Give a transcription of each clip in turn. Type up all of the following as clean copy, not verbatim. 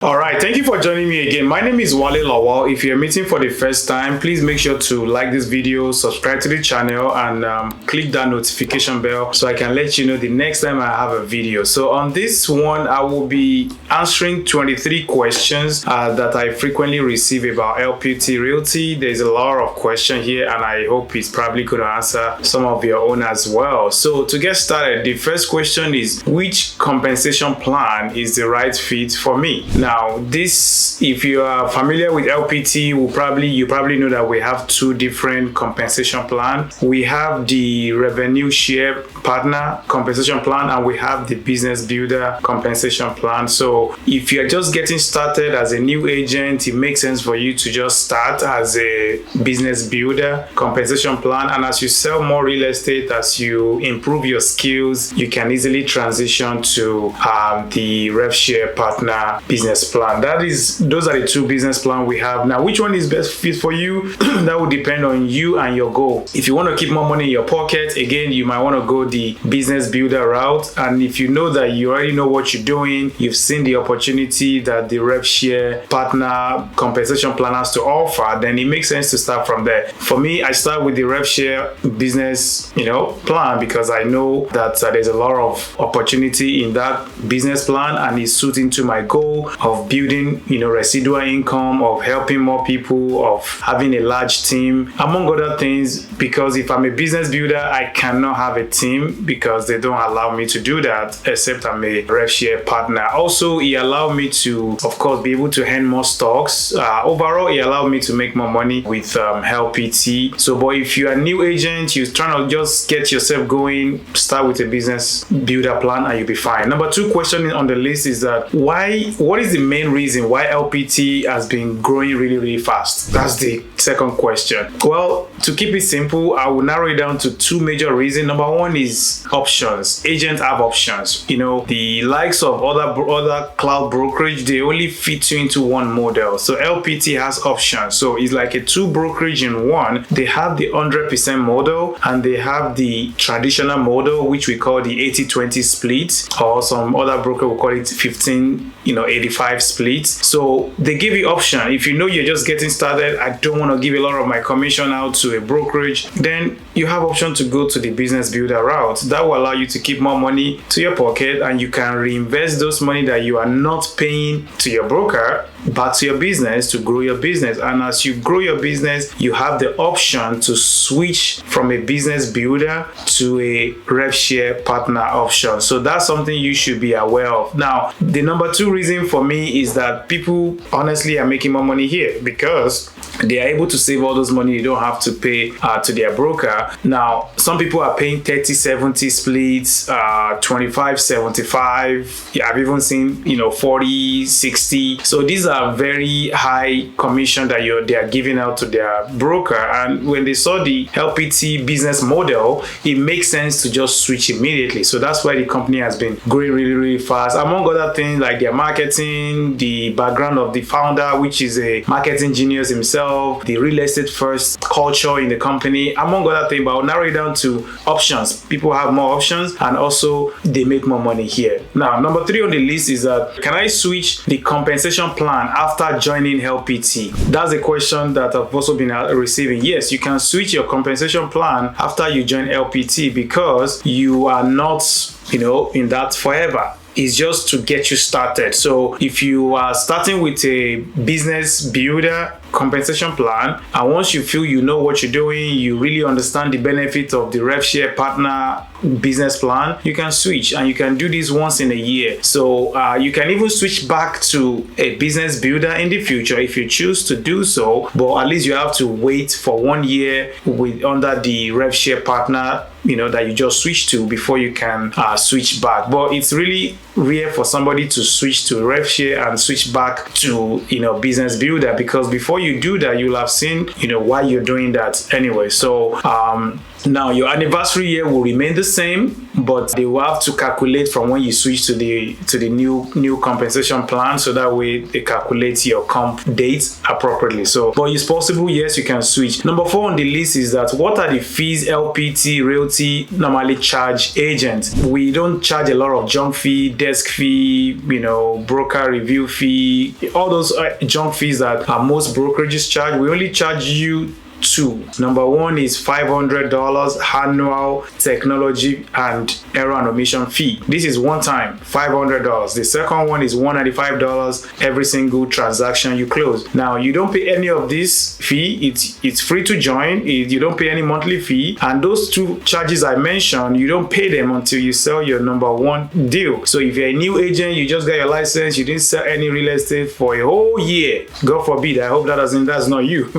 All right, thank you for joining me again. My name is Wale Lawal. If you're meeting for the first time, please make sure to like this video, subscribe to the channel, and click that notification bell so I can let you know the next time I have a video. So on this one, I will be answering 23 questions that I frequently receive about LPT Realty. There's a lot of questions here, and I hope it's probably going to answer some of your own as well. So to get started, the first question is, which compensation plan is the right fit for me? Now, this, if you are familiar with LPT, you probably know that we have two different compensation plans. We have the revenue share partner compensation plan, and we have the business builder compensation plan. So if you're just getting started as a new agent, it makes sense for you to just start as a business builder compensation plan. And as you sell more real estate, as you improve your skills, you can easily transition to the rev share partner business plan. Those are the two business plans we have. Now, which one is best fit for you? That will depend on you and your goal. If you want to keep more money in your pocket, again, you might want to go the business builder route. And if you know that you already know what you're doing, you've seen the opportunity that the rev share partner compensation plan has to offer, then it makes sense to start from there. For me, I start with the rev share business plan because I know that there's a lot of opportunity in that business plan, and it suits into my goal of building residual income, of helping more people, of having a large team, among other things. Because if I'm a business builder, I cannot have a team because they don't allow me to do that, except I'm a rev share partner. Also, it allowed me to, of course, be able to earn more stocks. Overall, it allowed me to make more money with LPT. So, but if you're a new agent, you're trying to just get yourself going, start with a business builder plan and you'll be fine. Number two question on the list is that what is the main reason why LPT has been growing really, really fast? That's the second question. Well, to keep it simple, I will narrow it down to two major reasons. Number one is options. Agents have options. The likes of other cloud brokerage, they only fit you into one model. So LPT has options. So it's like a two brokerage in one. They have the 100% model, and they have the traditional model, which we call the 80-20 split, or some other broker will call it 15-85 split. So they give you option. If you know you're just getting started, I don't want to give a lot of my commission out to a brokerage, then you have option to go to the business builder route. That will allow you to keep more money to your pocket, and you can reinvest those money that you are not paying to your broker back to your business to grow your business. And as you grow your business, you have the option to switch from a business builder to a rev share partner option. So that's something you should be aware of. Now, the number two reason for me is that people honestly are making more money here because they are able to save all those money. They don't have to pay to their broker. Now, some people are paying 30-70 splits, 25-75. Yeah, I've even seen 40-60. So these are very high commission that they are giving out to their broker. And when they saw the LPT business model, it makes sense to just switch immediately. So that's why the company has been growing really, really fast. Among other things like their marketing, the background of the founder, which is a marketing genius himself, the real estate first culture in the company, among other things. But I'll narrow it down to options. People have more options, and also they make more money here. Now, number three on the list is that, can I switch the compensation plan after joining LPT? That's a question that I've also been receiving. Yes, you can switch your compensation plan after you join LPT because you are not, in that forever. Is just to get you started. So if you are starting with a business builder compensation plan, and once you feel you know what you're doing, you really understand the benefit of the rev share partner business plan, you can switch, and you can do this once in a year. So you can even switch back to a business builder in the future if you choose to do so, but at least you have to wait for 1 year under the rev share partner that you just switch to before you can switch back. But it's really rare for somebody to switch to rev share and switch back to business builder, because before you do that, you'll have seen why you're doing that anyway. So Now, your anniversary year will remain the same, but they will have to calculate from when you switch to the new compensation plan, so that way they calculate your comp date appropriately. So, but it's possible, yes, you can switch. Number 4 on the list is that what are the fees LPT Realty normally charge agents? We don't charge a lot of junk fee, desk fee, broker review fee, all those junk fees that most brokerages charge. We only charge you 2. Number 1 is $500 annual technology and error and omission fee. This is one time, $500. The second one is $195 every single transaction you close. Now, you don't pay any of this fee. It's free to join. You don't pay any monthly fee. And those 2 charges I mentioned, you don't pay them until you sell your number 1 deal. So if you're a new agent, you just got your license, you didn't sell any real estate for a whole year. God forbid, I hope that's not you.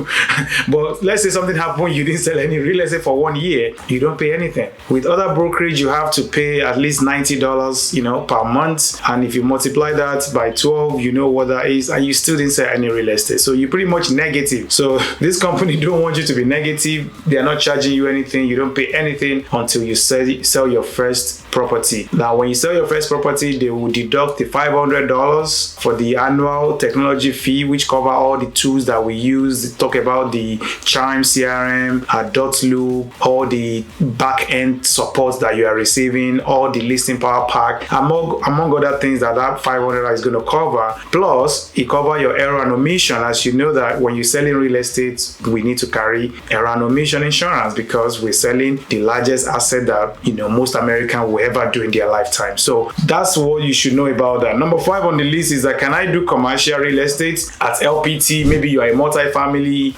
But let's say something happened, you didn't sell any real estate for 1 year, you don't pay anything. With other brokerage, you have to pay at least $90, per month. And if you multiply that by 12, you know what that is, and you still didn't sell any real estate. So you're pretty much negative. So this company don't want you to be negative. They are not charging you anything. You don't pay anything until you sell your first property. Now, when you sell your first property, they will deduct the $500 for the annual technology fee, which cover all the tools that we use. Talk about the Chime CRM, Dot Loop, all the back-end support that you are receiving, all the listing power pack, among other things that $500 is going to cover. Plus, it cover your error and omission. As you know that when you're selling real estate, we need to carry error and omission insurance because we're selling the largest asset that most Americans will ever do in their lifetime. So that's what you should know about that. Number 5 on the list is that, can I do commercial real estate at LPT? Maybe you are a multi-family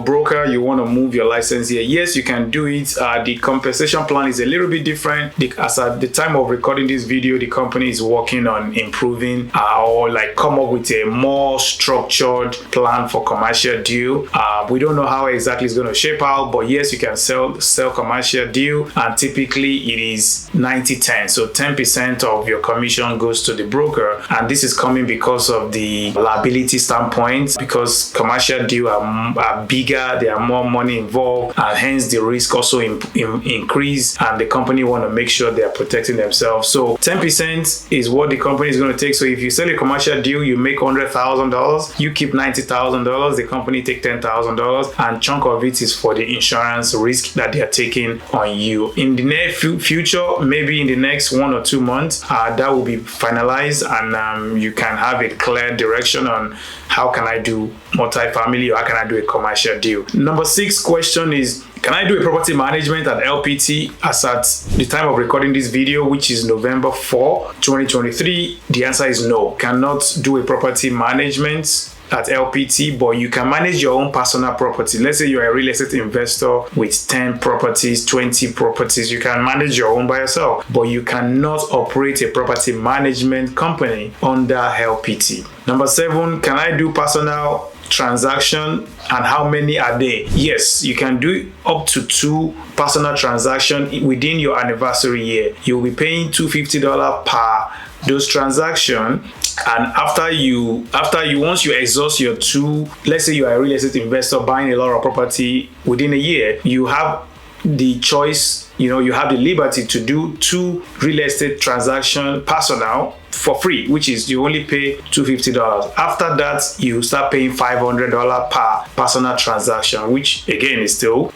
broker, you want to move your license here. Yes, you can do it. The compensation plan is a little bit different. As at the time of recording this video, the company is working on improving or come up with a more structured plan for commercial deal. We don't know how exactly it's going to shape out, but yes, you can sell commercial deal, and typically it is 90-10. So 10% of your commission goes to the broker, and this is coming because of the liability standpoint, because commercial deal are bigger, there are more money involved, and hence the risk also increase, and the company want to make sure they are protecting themselves. So 10% is what the company is going to take. So if you sell a commercial deal, you make $100,000, you keep $90,000, the company take $10,000, and chunk of it is for the insurance risk that they are taking on you. In the near future, maybe in the next 1 or 2 months, that will be finalized, and you can have a clear direction on how can I do multifamily or how can I do a commercial deal. Number 6 question is, can I do a property management at LPT? As at the time of recording this video, which is November 4, 2023, the answer is no. Cannot do a property management at LPT, but you can manage your own personal property. Let's say you're a real estate investor with 10 properties, 20 properties. You can manage your own by yourself, but you cannot operate a property management company under LPT. Number 7, can I do personal transaction, and how many are they? Yes, you can do up to 2 personal transactions within your anniversary year. You'll be paying $250 per those transactions. And after you once you exhaust your 2, let's say you are a real estate investor buying a lot of property within a year, you have the choice, you have the liberty to do 2 real estate transaction personal for free, which is you only pay $250. After that, you start paying $500 per personal transaction, which again is still,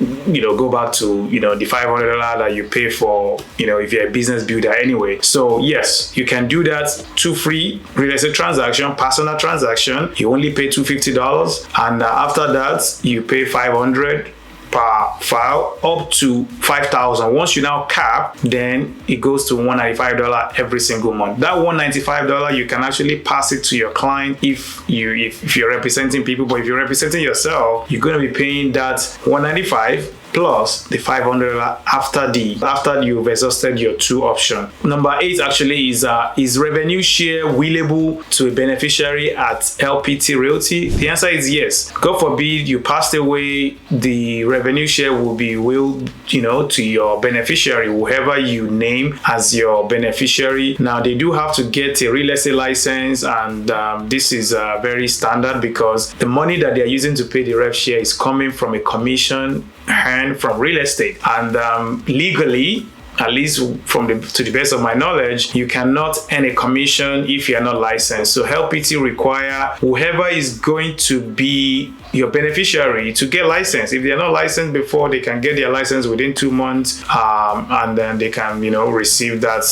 go back to, the $500 that you pay for, if you're a business builder anyway. So yes, you can do that. 2 free real estate transaction, personal transaction, you only pay $250, and after that, you pay $500 per file up to 5,000. Once you now cap, then it goes to $195 every single month. That $195, you can actually pass it to your client if you're representing people, but if you're representing yourself, you're going to be paying that $195 plus the $500 after you've exhausted your 2 options. Number 8 actually is revenue share willable to a beneficiary at LPT Realty? The answer is yes. God forbid you passed away, the revenue share will be willed, to your beneficiary, whoever you name as your beneficiary. Now they do have to get a real estate license, and this is very standard because the money that they're using to pay the rev share is coming from a commission earned earn from real estate. And legally, at least to the best of my knowledge, you cannot earn a commission if you are not licensed. So LPT require whoever is going to be your beneficiary to get licensed. If they are not licensed before, they can get their license within 2 months, and then they can, receive that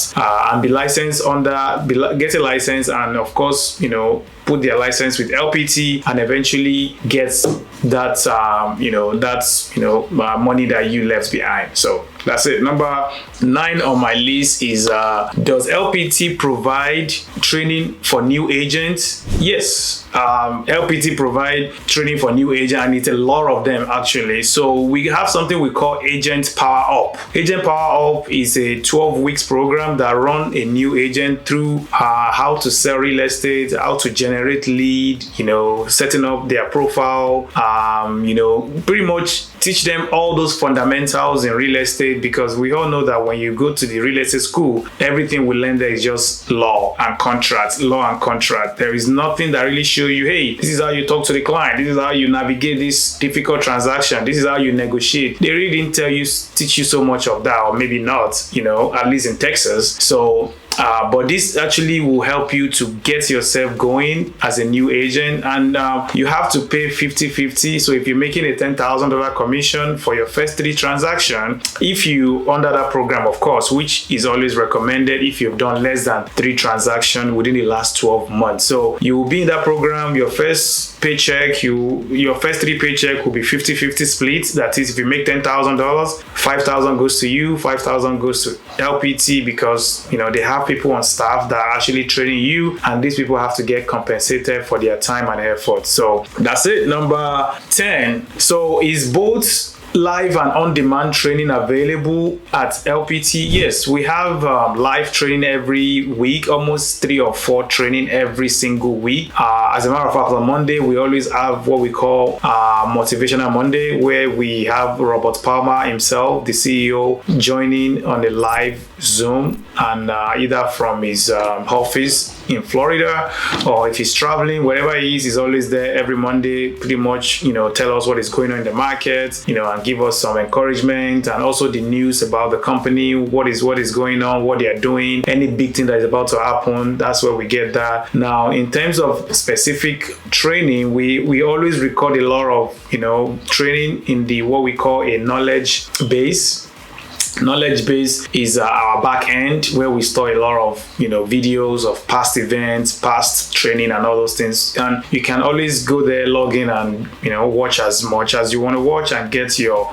and be licensed get a license, and of course, put their license with LPT and eventually get that money that you left behind. So that's it. Number 9 on my list is does LPT provide training for new agents? Yes, LPT provide training for new agents, and it's a lot of them actually. So we have something we call Agent Power Up. Agent Power Up is a 12 weeks program that run a new agent through how to sell real estate, how to generate lead, setting up their profile, pretty much teach them all those fundamentals in real estate, because we all know that when you go to the real estate school, everything we learn there is just law and contract. There is nothing that really show you, hey, this is how you talk to the client, this is how you navigate this difficult transaction, this is how you negotiate. They really didn't teach you so much of that, or maybe not, at least in Texas. So but this actually will help you to get yourself going as a new agent, and you have to pay 50-50. So if you're making a $10,000 commission for your first 3 transactions, if you under that program, of course, which is always recommended if you've done less than 3 transactions within the last 12 months. So you will be in that program. Your first paycheck, your first 3 paycheck will be 50-50 split. That is, if you make $10,000, $5,000 goes to you, $5,000 goes to LPT, because they have people on staff that are actually training you, and these people have to get compensated for their time and effort. So that's it. Number 10. So is both live and on-demand training available at LPT? Yes, we have live training every week, almost 3 or 4 training every single week. As a matter of fact, on Monday we always have what we call Motivational Monday, where we have Robert Palmer himself, the CEO, joining on the live Zoom, and either from his office in Florida, or if he's traveling, wherever he is, he's always there every Monday, pretty much, tell us what is going on in the market, and give us some encouragement, and also the news about the company, what is going on, what they are doing, any big thing that is about to happen. That's where we get that. Now, in terms of specific training, we always record a lot of, training in the what we call a knowledge base. Knowledge base is our back end, where we store a lot of videos of past events, past training, and all those things. And you can always go there, log in, and watch as much as you want to watch and get your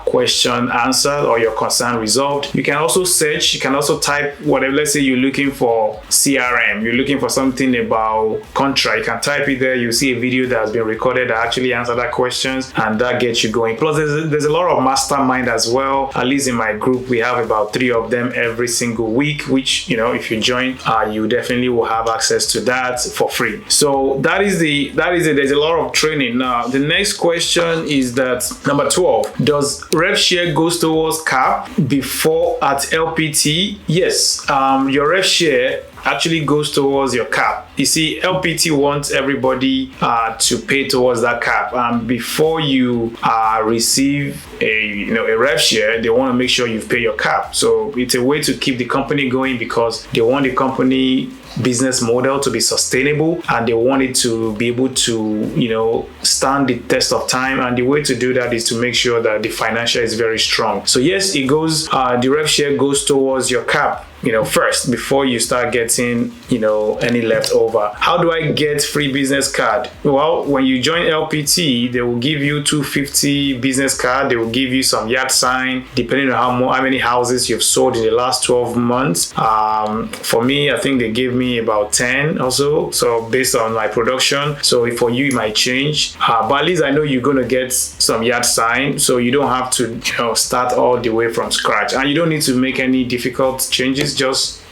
question answered or your concern resolved. You can also search. You can also type whatever. Let's say you're looking for CRM, you're looking for something about contract. You can type it there. You see a video that has been recorded that actually answer that questions, and that gets you going. Plus, there's a lot of mastermind as well. At least in my group, we have about 3 of them every single week, which if you join, you definitely will have access to that for free. So that is it. There's a lot of training. Now the next question is that number 12, does rev share goes towards cap before at LPT? Yes, your rev share actually goes towards your cap. You see, LPT wants everybody to pay towards that cap, and before you receive a rev share, they want to make sure you pay your cap. So it's a way to keep the company going, because they want the company business model to be sustainable, and they want it to be able to stand the test of time. And the way to do that is to make sure that the financial is very strong. So yes, it goes the rev share goes towards your cap first, before you start getting any leftover. How do I get free business card? Well, when you join LPT, they will give you 250 business card. They will give you some yard sign, depending on how many houses you've sold in the last 12 months. For me, I think they gave me about 10 or so based on my production. So for you, it might change, but at least I know you're going to get some yard sign, so you don't have to start all the way from scratch, and you don't need to make any difficult changes. Just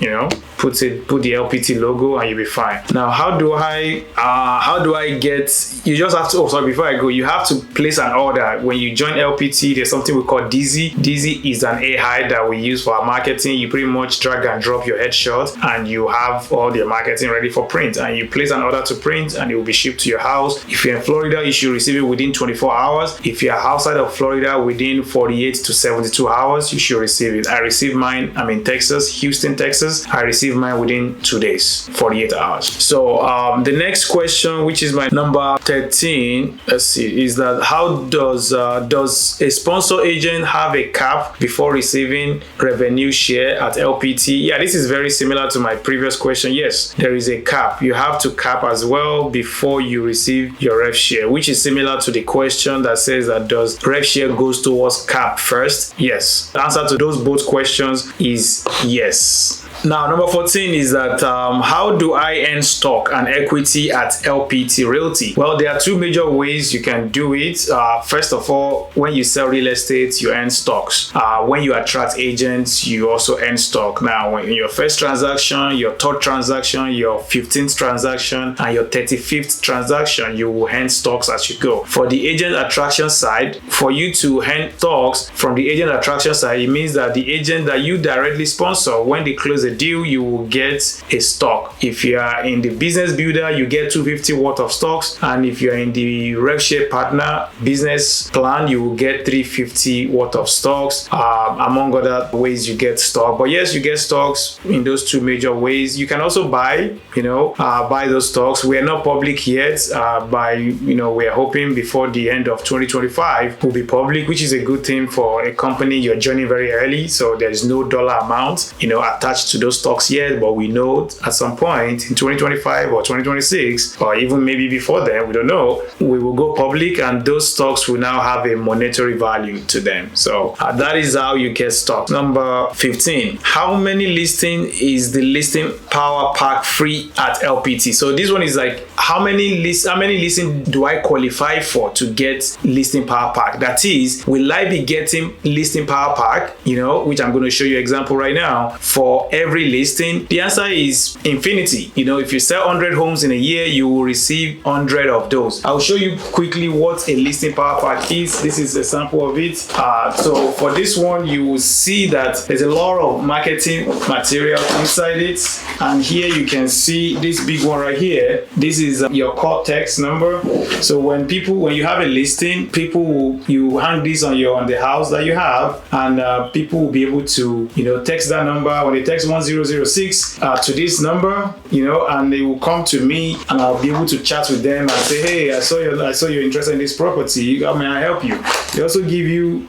put the LPT logo and you'll be fine. Now, how do I get, you just have to, oh sorry, before I go, you have to place an order. When you join LPT, there's something we call DZ. DZ is an AI that we use for our marketing. You pretty much drag and drop your headshot and you have all your marketing ready for print, and you place an order to print and it will be shipped to your house. If you're in Florida, you should receive it within 24 hours. If you're outside of Florida, within 48 to 72 hours, you should receive it. I received mine, I'm in Texas, Houston, Texas. I received mine within 2 days, 48 hours. So the next question, which is my number 13, let's see, is that how does a sponsor agent have a cap before receiving revenue share at LPT? Yeah, this is very similar to my previous question. Yes, there is a cap. You have to cap as well before you receive your rev share, which is similar to the question that says that does rev share goes towards cap first? Yes. The answer to those both questions is yes. Now, number 14 is that how do I earn stock and equity at LPT Realty? Well, there are two major ways you can do it. First of all, when you sell real estate, you earn stocks. When you attract agents, you also earn stock. Now, when your first transaction, your third transaction, your 15th transaction, and your 35th transaction, you will earn stocks as you go. For the agent attraction side, for you to earn stocks from the agent attraction side, it means that the agent that you directly sponsor, when they close a deal, you will get a stock. If you are in the business builder, you get 250 worth of stocks, and if you are in the rev share partner business plan, you will get 350 worth of stocks, among other ways you get stock. But yes, you get stocks in those two major ways. You can also buy those stocks. We are not public yet, we are hoping before the end of 2025 we'll be public, which is a good thing for a company. You're joining very early, so there is no dollar amount attached to those stocks yet, but we know at some point in 2025 or 2026, or even maybe before then, we don't know, we will go public and those stocks will now have a monetary value to them. So that is how you get stock. Number 15, how many listing is the listing power pack free at LPT? So this one is like, how many listing do I qualify for to get listing power pack? That is, will I be getting listing power pack, which I'm going to show you an example right now, for every listing? The answer is infinity. If you sell 100 homes in a year, you will receive 100 of those. I'll show you quickly what a listing power pack is. This is a sample of it. So for this one, you will see that there's a lot of marketing material inside it. And here you can see this big one right here. This is your core text number. So when you have a listing, you hang this on the house that you have, and people will be able to text that number. When they text 1006 to this number, and they will come to me, and I'll be able to chat with them and say, hey, I saw you're interested in this property. How may I help you? They also give you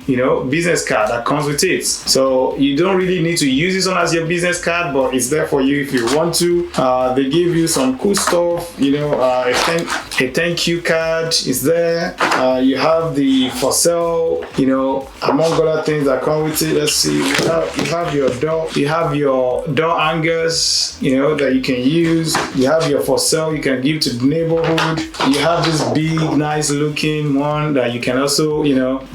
business card that comes with it. So you don't really need to use this one as your business card, but it's there for you if you want to. They give you some cool stuff, a thank you card is there. You have the for sale, among other things that come with it. Let's see, you have your door hangers, that you can use. You have your for sale you can give to the neighborhood. You have this big, nice looking one that you can also,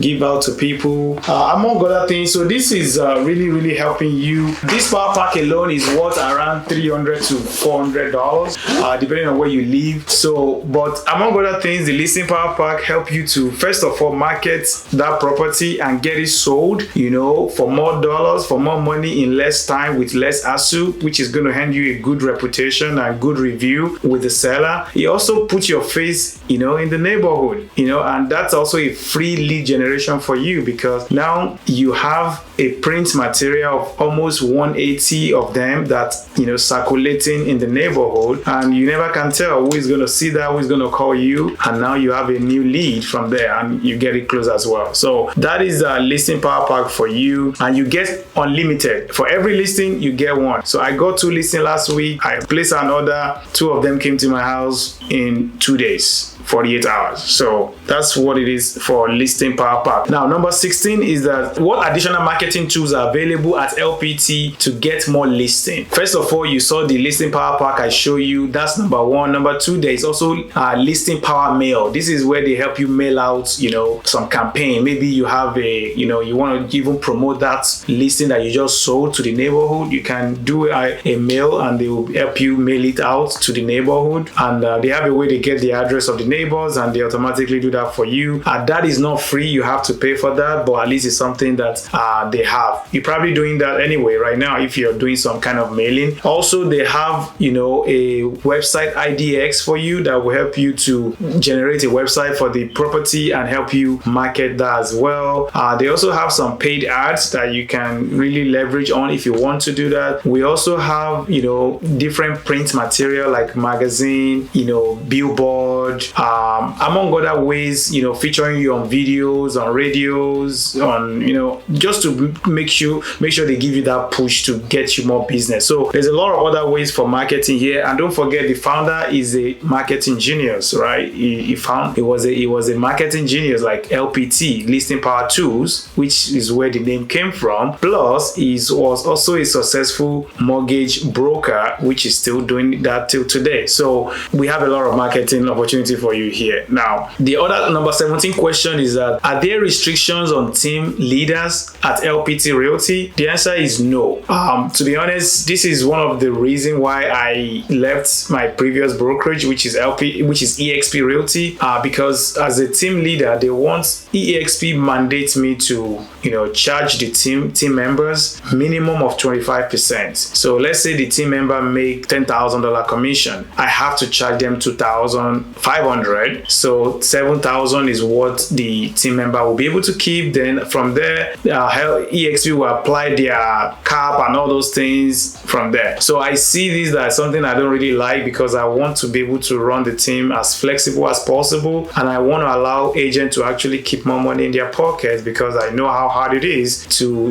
give out to people, among other things. So this is really, really helping you. This power pack alone is worth around $300 to $400, depending on where you live. So, but among other things, the listing power pack help you to, first of all, market that property and get it sold, for more dollars, for more money in less time with less hassle, which is going to hand you a good reputation and good review with the seller. It also puts your face, in the neighborhood, and that's also a free lead generation for you, because now you have a print material of almost 180 of them that, circulating in the neighborhood, and you never can tell who is going to see that, who is going to call you, and now you have a new lead from there and you get it closed as well. So that is a listing power pack for you, and you get unlimited. For every listing, you get one. So I got 2 listings last week. I placed an order. 2 of them came to my house in 2 days. 48 hours. So that's what it is for listing power pack. Now, number 16 is that what additional marketing tools are available at LPT to get more listing. First of all, you saw the listing power pack I show you. That's number one. Number two, there is also listing power mail. This is where they help you mail out, some campaign. Maybe you have you want to even promote that listing that you just sold to the neighborhood. You can do a mail and they will help you mail it out to the neighborhood. And they have a way to get the address of the neighbors and they automatically do that for you. That is not free. You have to pay for that, but at least it's something that they have. You're probably doing that anyway right now if you're doing some kind of mailing. Also, they have, a website IDX for you that will help you to generate a website for the property and help you market that as well. They also have some paid ads that you can really leverage on if you want to do that. We also have, different print material like magazine, billboard, among other ways, featuring you on videos, on radios, on, just to make sure they give you that push to get you more business. So there's a lot of other ways for marketing here. And don't forget, the founder is a marketing genius, right? He was a marketing genius like LPT, Listing Power Tools, which is where the name came from. Plus, he was also a successful mortgage broker, which is still doing that till today. So we have a lot of marketing opportunity for you here. Now, the other number 17 question is that, are there restrictions on team leaders at LPT Realty? The answer is no. To be honest, this is one of the reasons why I left my previous brokerage, which is EXP Realty, because as a team leader, they want EXP mandates me to, charge the team members minimum of 25%. So let's say the team member make $10,000 commission. I have to charge them $2,500. So $7,000 is what the team member will be able to keep. Then from there, EXP will apply their cap and all those things from there. So I see this as something I don't really like because I want to be able to run the team as flexible as possible, and I want to allow agents to actually keep more money in their pockets because I know how hard it is to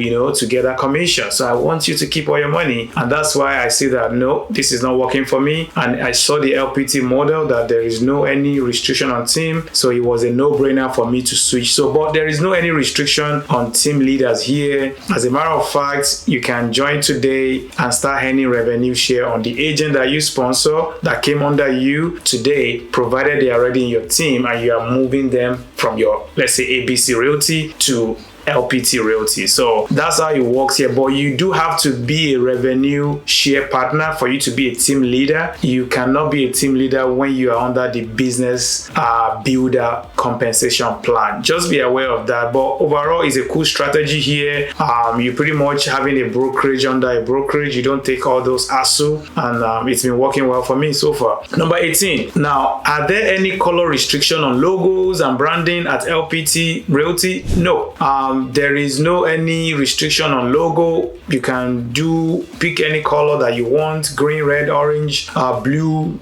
get that commission. So I want you to keep all your money, and that's why I see that no, this is not working for me. And I saw the LPT model that there is no any restriction on team, so it was a no-brainer for me to switch. So, but there is no any restriction on team leaders here. As a matter of fact, you can join today and start earning revenue share on the agent that you sponsor that came under you today, provided they are already in your team and you are moving them from your, let's say, ABC Realty to LPT Realty. So that's how it works here. But you do have to be a revenue share partner for you to be a team leader. You cannot be a team leader when you are under the business builder compensation plan. Just be aware of that. But overall, it's a cool strategy here. You're pretty much having a brokerage under a brokerage. You don't take all those hassle, and it's been working well for me so far. Number 18. Now, are there any color restriction on logos and branding at LPT Realty? No. There is no any restriction on logo. You can pick any color that you want: green, red, orange, blue,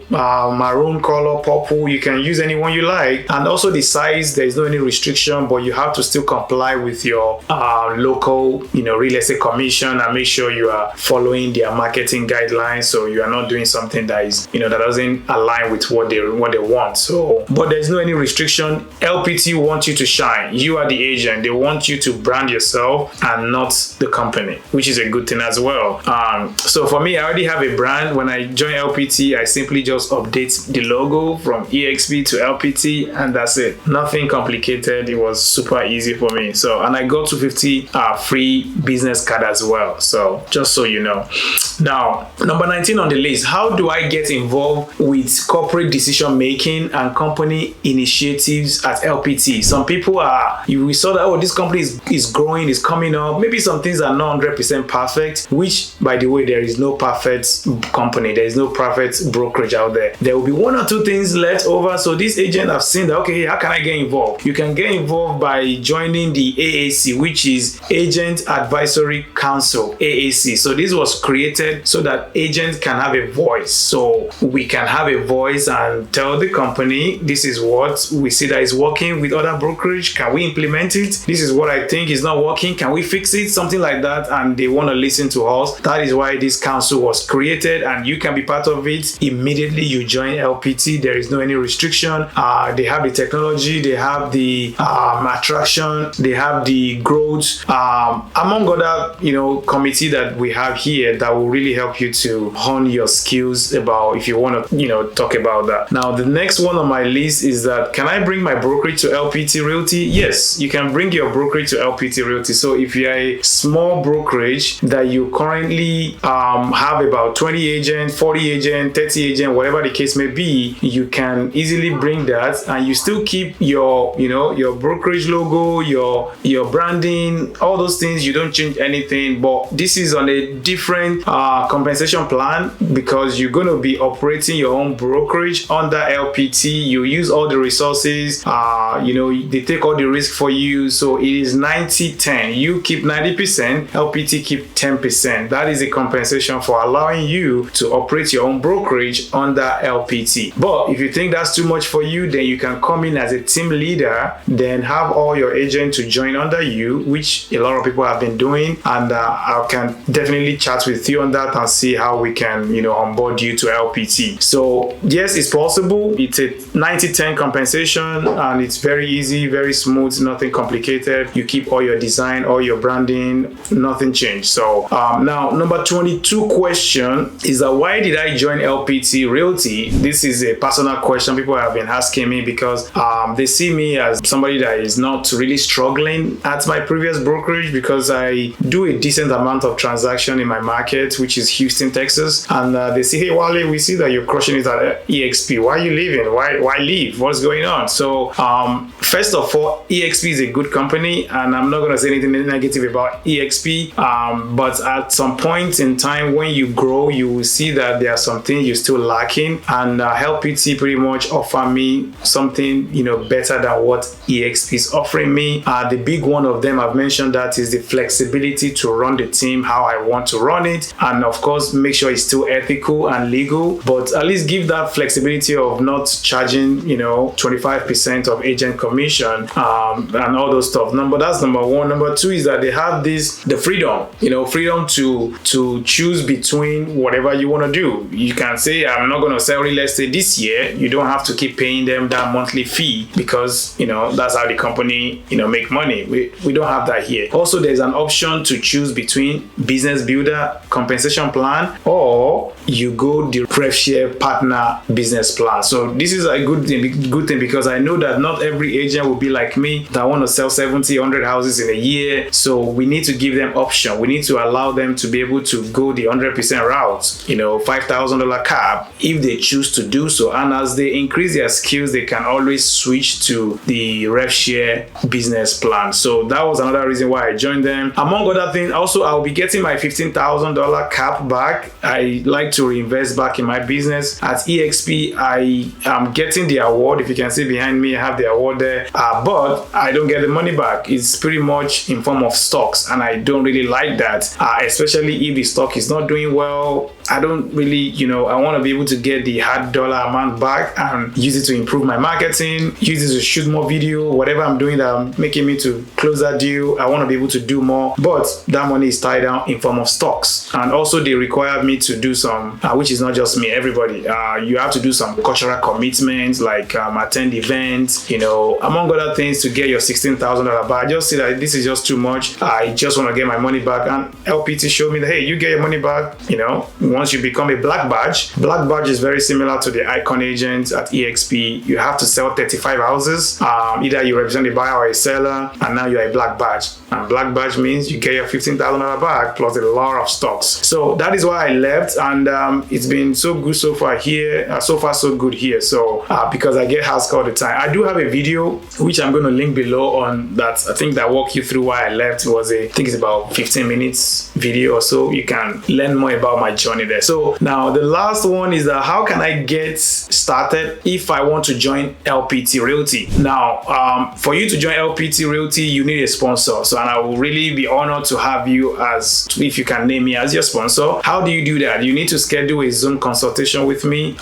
maroon color, purple. You can use any one you like. And also the size, there is no any restriction, but you have to still comply with your local, real estate commission, and make sure you are following their marketing guidelines. So you are not doing something that is, that doesn't align with what they want. So, but there's no any restriction. LPT wants you to shine. You are the agent. They want you to brand yourself and not the company, which is a good thing as well. So for me, I already have a brand. When I join LPT, I simply just update the logo from EXP to LPT, and that's it. Nothing complicated. It was super easy for me. So, and I got 250 free business card as well. So just so you know. Now, number 19 on the list, how do I get involved with corporate decision making and company initiatives at LPT? Some people we saw that, this company is growing, is coming up. Maybe some things are not 100% perfect, which, by the way, there is no perfect company. There is no perfect brokerage out there. There will be one or two things left over. So this agent have seen that, okay, how can I get involved? You can get involved by joining the AAC, which is Agent Advisory Council, AAC. So this was created so that agents can have a voice. So we can have a voice and tell the company, this is what we see that is working with other brokerage. Can we implement it? it. This is what I think is not working. Can we fix it? Something like that. And they want to listen to us. That is why this council was created, and you can be part of it. Immediately you join LPT. There is no any restriction. They have the technology, they have the attraction, they have the growth, among other committee that we have here that will really help you to hone your skills about if you want to talk about that. Now the next one on my list is that, can I bring my brokerage to LPT Realty? Yes, you can bring your brokerage to LPT Realty. So if you're a small brokerage that you currently have about 20 agents, 40 agents, 30 agents, whatever the case may be, you can easily bring that, and you still keep your your brokerage logo, your branding, all those things. You don't change anything, but this is on a different compensation plan, because you're going to be operating your own brokerage under LPT. You use all the resources, they take all the risk for you. So it is 90-10. You keep 90%, LPT keep 10%. That is a compensation for allowing you to operate your own brokerage under LPT. But if you think that's too much for you, then you can come in as a team leader, then have all your agents to join under you, which a lot of people have been doing, and I can definitely chat with you on that and see how we can onboard you to LPT. So yes, it's possible. It's a 90-10 compensation, and it's very easy, very smooth, nothing complicated. You keep all your design, all your branding, nothing changed. So now number 22 question is that, why did I join LPT Realty? This is a personal question people have been asking me, because they see me as somebody that is not really struggling at my previous brokerage, because I do a decent amount of transaction in my market, which is Houston, Texas, and they say, hey Wale, we see that you're crushing it at EXP. Why are you leaving? Why leave? What's going on? So first of all, EXP is a good company, and I'm not going to say anything negative about EXP, but at some point in time when you grow, you will see that there are some things you're still lacking, and LPT pretty much offer me something better than what EXP is offering me. The big one of them, I've mentioned, that is the flexibility to run the team how I want to run it, and of course make sure it's still ethical and legal, but at least give that flexibility of not charging 25% of agent commission and all those stuff. That's number one. Number two is that they have the freedom to choose between whatever you want to do. You can say, I'm not going to sell real estate this year. You don't have to keep paying them that monthly fee, because that's how the company make money. We don't have that here. Also, there's an option to choose between business builder compensation plan, or you go the rev share partner business plan. So this is a good thing, because I know that not every agent will be like me that want to sell 70, 100 houses in a year. So we need to give them option. We need to allow them to be able to go the 100% route, $5,000 cap if they choose to do so. And as they increase their skills, they can always switch to the rev share business plan. So that was another reason why I joined them. Among other things, also I'll be getting my $15,000 cap back. I like to reinvest back in my business. At EXP, I am getting the award. If you can see behind me, I have the award there, but I don't get the money back. It's pretty much in form of stocks, and I don't really like that, especially if the stock is not doing well. I don't really, I want to be able to get the hard dollar amount back and use it to improve my marketing, use it to shoot more video, whatever I'm doing that making me to close that deal. I want to be able to do more, but that money is tied down in form of stocks. And also they require me to do some, which is not just me, everybody. You have to do some cultural commitments, like attend events, among other things, to get your $16,000 back. I just see that this is just too much. I just want to get my money back, and LPT showed me that, hey, you get your money back, once you become a black badge. Black badge is very similar to the icon agent at EXP. You have to sell 35 houses. Either you represent a buyer or a seller, and now you're a black badge. And black badge means you get your $15,000 back plus a lot of stocks. So that is why I left, and it's been so good so far here. So far so good here. So because I get asked all the time. I do have a video which I'm going to link below on that. I think that walk you through why I left. I think it's about 15 minutes video or so. You can learn more about my journey there. So now the last one is that, how can I get started if I want to join LPT Realty? Now, for you to join LPT Realty, you need a sponsor. So, and I will really be honored to have you as, if you can name me as your sponsor. How do you do that? You need to schedule a Zoom consultation with me.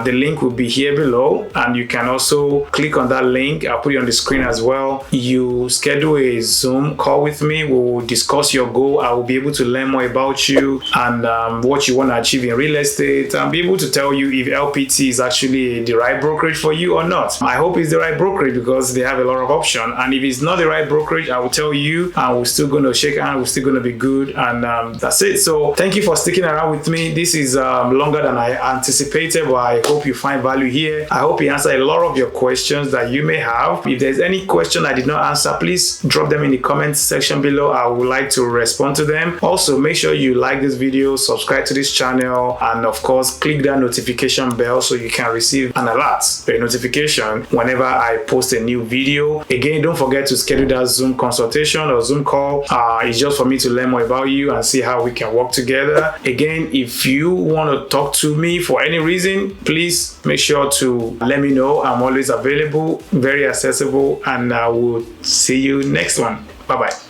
The link will be here below, and you can also click on that link. I'll put it on the screen as well. You you schedule a Zoom call with me. We will discuss your goal. I will be able to learn more about you and what you want to achieve in real estate, and be able to tell you if LPT is actually the right brokerage for you or not. I hope it's the right brokerage because they have a lot of options. And if it's not the right brokerage, I will tell you, and we're still going to shake hands. We're still going to be good, and that's it. So thank you for sticking around with me. This is longer than I anticipated, but I hope you find value here. I hope you answer a lot of your questions that you may have. If there's any question I did not answer, please drop them in the comment section below. I would like to respond to them. Also, make sure you like this video, subscribe to this channel, and of course click that notification bell so you can receive an alert, a notification whenever I post a new video. Again, don't forget to schedule that Zoom consultation or Zoom call. It's just for me to learn more about you and see how we can work together. Again, if you want to talk to me for any reason, please make sure to let me know. I'm always available, very accessible, and I will see you next one. Bye bye.